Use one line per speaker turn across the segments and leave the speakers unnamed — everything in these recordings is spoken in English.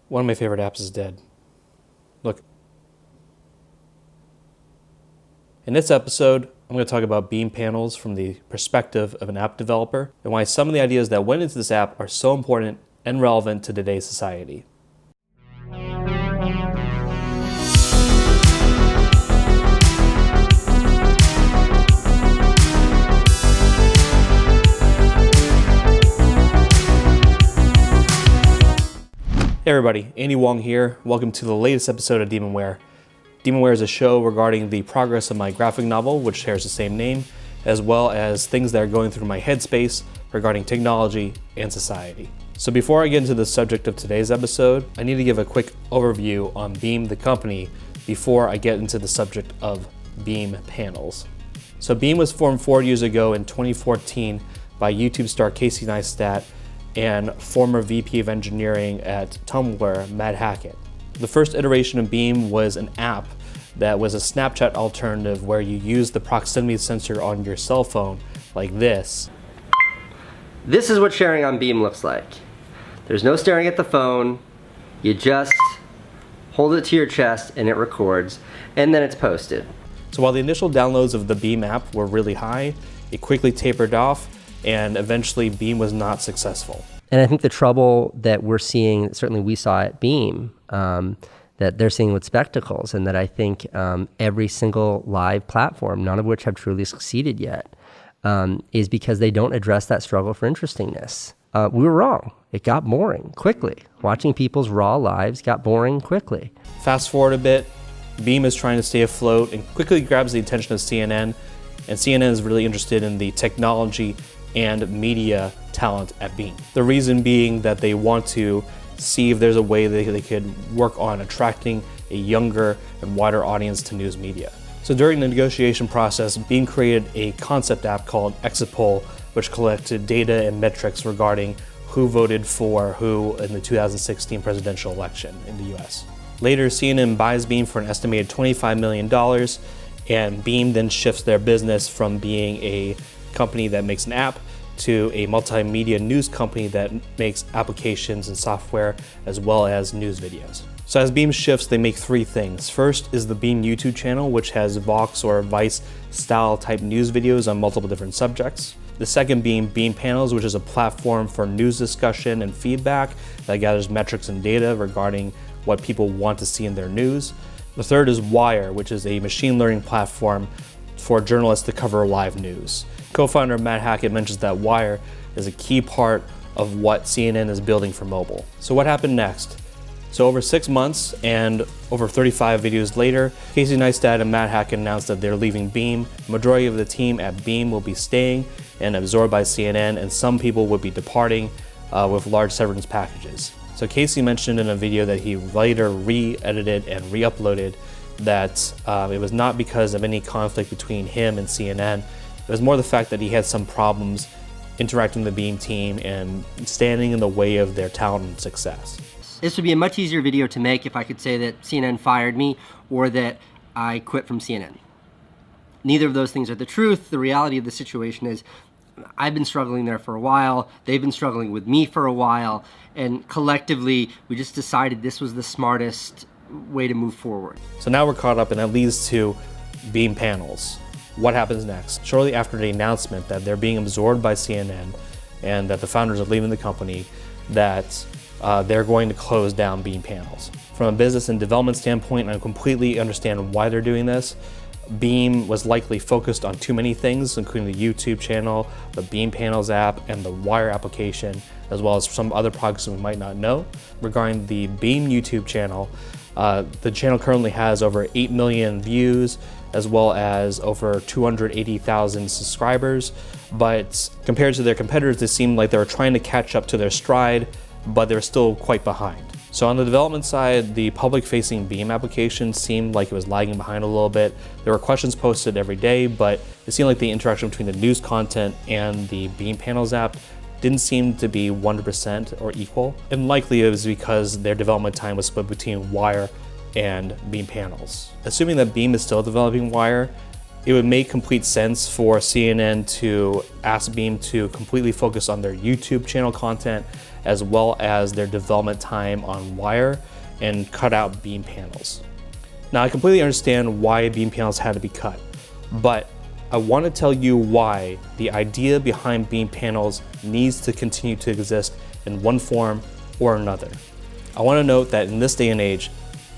One of my favorite apps is dead. Look. In this episode, I'm going to talk about Beme Panels from the perspective of an app developer and why some of the ideas that went into this app are so important and relevant to today's society. Hey everybody, Andy Wong here. Welcome to the latest episode of Demonware. Demonware is a show regarding the progress of my graphic novel, which shares the same name, as well as things that are going through my headspace regarding technology and society. So before I get into the subject of today's episode, I need to give a quick overview on Beme the company before I get into the subject of Beme Panels. So Beme was formed 4 years ago in 2014 by YouTube star Casey Neistat and former VP of engineering at Demonware, Matt Hackett. The first iteration of Beme was an app that was a Snapchat alternative where you use the proximity sensor on your cell phone like this.
This is what sharing on Beme looks like. There's no staring at the phone. You just hold it to your chest and it records, and then it's posted.
So while the initial downloads of the Beme app were really high, it quickly tapered off, and eventually Beme was not successful.
And I think the trouble that we're seeing, certainly we saw at Beme, that they're seeing with spectacles, and that I think every single live platform, none of which have truly succeeded yet, is because they don't address that struggle for interestingness. We were wrong. It got boring quickly. Watching people's raw lives got boring quickly.
Fast forward a bit, Beme is trying to stay afloat and quickly grabs the attention of CNN, and CNN is really interested in the technology and media talent at Beme. The reason being that they want to see if there's a way they could work on attracting a younger and wider audience to news media. So during the negotiation process, Beme created a concept app called Exit Poll, which collected data and metrics regarding who voted for who in the 2016 presidential election in the US. Later, CNN buys Beme for an estimated $25 million, and Beme then shifts their business from being a company that makes an app to a multimedia news company that makes applications and software as well as news videos. So as Beme shifts, they make three things. First is the Beme YouTube channel, which has Vox or Vice style type news videos on multiple different subjects. The second being Beme Panels, which is a platform for news discussion and feedback that gathers metrics and data regarding what people want to see in their news. The third is Wire, which is a machine learning platform for journalists to cover live news. Co-founder Matt Hackett mentions that Wire is a key part of what CNN is building for mobile. So what happened next? So over 6 months and over 35 videos later, Casey Neistat and Matt Hackett announced that they're leaving Beme. The majority of the team at Beme will be staying and absorbed by CNN, and some people would be departing with large severance packages. So Casey mentioned in a video that he later re-edited and re-uploaded that it was not because of any conflict between him and CNN. It was more the fact that he had some problems interacting with the Beme team and standing in the way of their talent and success.
This would be a much easier video to make if I could say that CNN fired me or that I quit from CNN. Neither of those things are the truth. The reality of the situation is I've been struggling there for a while. They've been struggling with me for a while. And collectively, we just decided this was the smartest way to move forward.
So now we're caught up, and that leads to Beme Panels. What happens next? Shortly after the announcement that they're being absorbed by CNN and that the founders are leaving the company, that they're going to close down Beme Panels. From a business and development standpoint, I completely understand why they're doing this. Beme was likely focused on too many things, including the YouTube channel, the Beme Panels app, and the Wire application, as well as some other projects we might not know. Regarding the Beme YouTube channel, the channel currently has over 8 million views, as well as over 280,000 subscribers. But compared to their competitors, they seemed like they were trying to catch up to their stride, but they're still quite behind. So on the development side, the public-facing Beme application seemed like it was lagging behind a little bit. There were questions posted every day, but it seemed like the interaction between the news content and the Beme Panels app didn't seem to be 100% or equal. And likely it was because their development time was split between Wire and Beme Panels. Assuming that Beme is still developing Wire, it would make complete sense for CNN to ask Beme to completely focus on their YouTube channel content as well as their development time on wire, and cut out Beme panels. Now, I completely understand why Beme panels had to be cut, but I want to tell you why the idea behind Beme panels needs to continue to exist in one form or another. I want to note that in this day and age,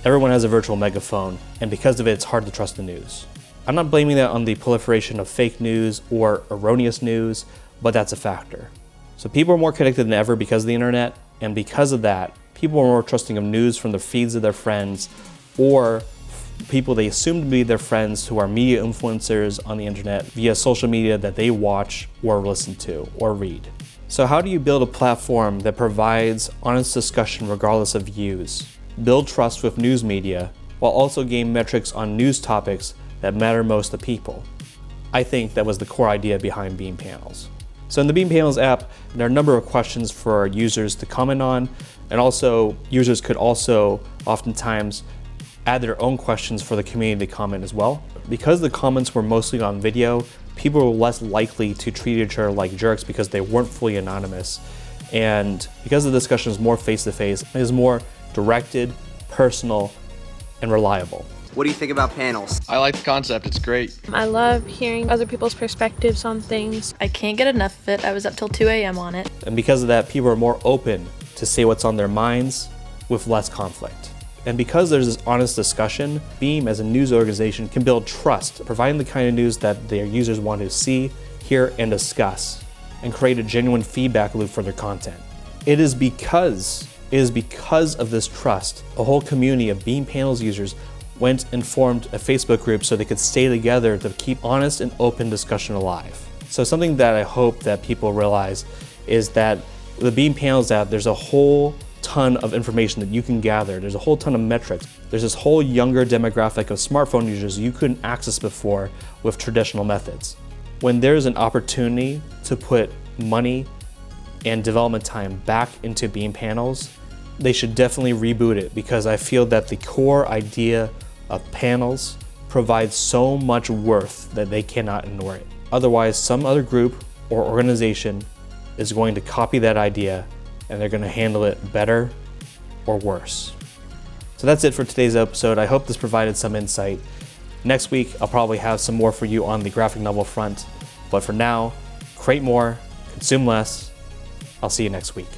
everyone has a virtual megaphone, and because of it, it's hard to trust the news. I'm not blaming that on the proliferation of fake news or erroneous news, but that's a factor. So people are more connected than ever because of the internet, and because of that, people are more trusting of news from the feeds of their friends or people they assume to be their friends who are media influencers on the internet via social media that they watch or listen to or read. So how do you build a platform that provides honest discussion regardless of views, build trust with news media, while also gain metrics on news topics that matter most to people? I think that was the core idea behind Beme Panels. So in the Beme Panels app, there are a number of questions for our users to comment on, and also users could also oftentimes add their own questions for the community to comment as well. Because the comments were mostly on video, people were less likely to treat each other like jerks because they weren't fully anonymous. And because the discussion is more face-to-face, it is more directed, personal, and reliable.
What do you think about panels?
I like the concept, it's great.
I love hearing other people's perspectives on things.
I can't get enough of it. I was up till 2 a.m. on it.
And because of that, people are more open to say what's on their minds with less conflict. And because there's this honest discussion, Beme as a news organization can build trust, providing the kind of news that their users want to see, hear, and discuss, and create a genuine feedback loop for their content. It is because of this trust, a whole community of Beme Panels users went and formed a Facebook group so they could stay together to keep honest and open discussion alive. So something that I hope that people realize is that the Beme Panels app, there's a whole ton of information that you can gather. There's a whole ton of metrics. There's this whole younger demographic of smartphone users you couldn't access before with traditional methods. When there's an opportunity to put money and development time back into Beme Panels, they should definitely reboot it, because I feel that the core idea of panels provides so much worth that they cannot ignore it. Otherwise, some other group or organization is going to copy that idea and they're going to handle it better or worse. So that's it for today's episode. I hope this provided some insight. Next week, I'll probably have some more for you on the graphic novel front. But for now, create more, consume less. I'll see you next week.